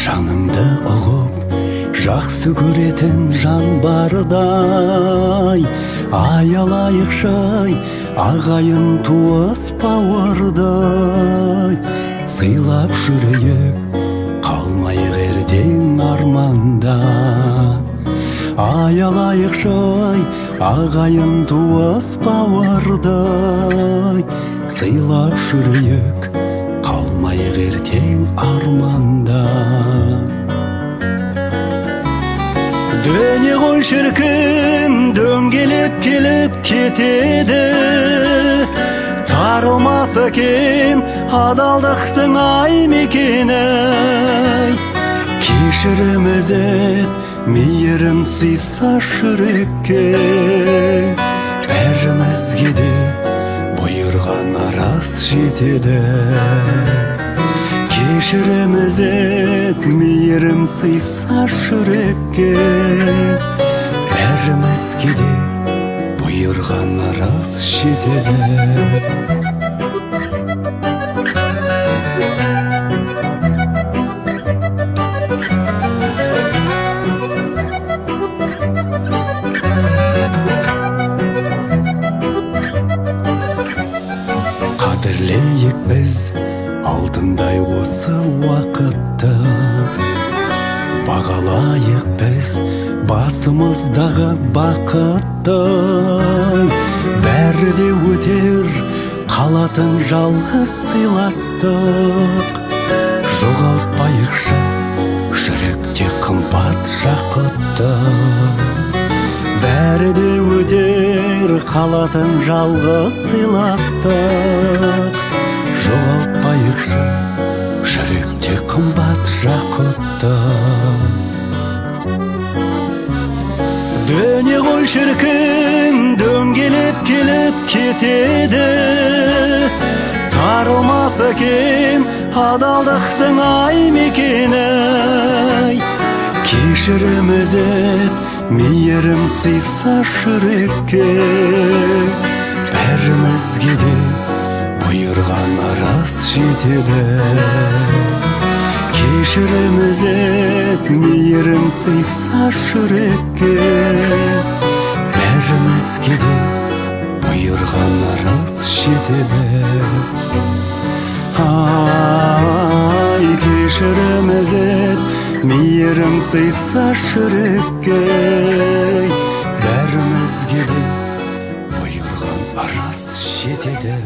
жаныңды ұғып жақсы көретін жан бардай, аялайықшай ағайын туыс бауырдай, сыйлап жүрейік қалмайық ертең арманда. Аялайықшай ағайын туыс бауырдай, сыйлап жүрейік қалмайық ертең арманда. Дүние ғой шіркін, дөңгелеп келіп кетеді, тарылмас екен адалдықтың ай мекені. Кешіріміз ет, мейірім сыйса жүрекке, бәрімізге де бұйырған рас жетеді. Кешіріміз ет, мейірім сыйса жүрекке, бәрімізге де бұйырған рас жетеді. Қадірлейік біз алтындай осы уақытты, бағалайық біз басымыздағы бақытты. Бәрі де өтер, қалатын жалғыз сыйластық, жоғалтпайықшы жүректе қымбат жақұтты. Бәрі де өтер, қалатын жалғыз сыйластық, жоғалтпайықшы жүректе қымбат жақұтты. Дүние ғой шіркін, дөңгелеп келіп кетеді, тарылмас екен адалдықтың ай мекені. Кешіріміз ет, мейірім сыйса жүрекке, бәрімізге де бұйырған рас жетеді. Кешіріміз ет, мейірім сыйса жүрекке, бәрімізге де бұйырған рас жетеді. Ай, кешіріміз ет, мейірім сыйса жүрекке, бәрімізге де бұйырған рас жетеді.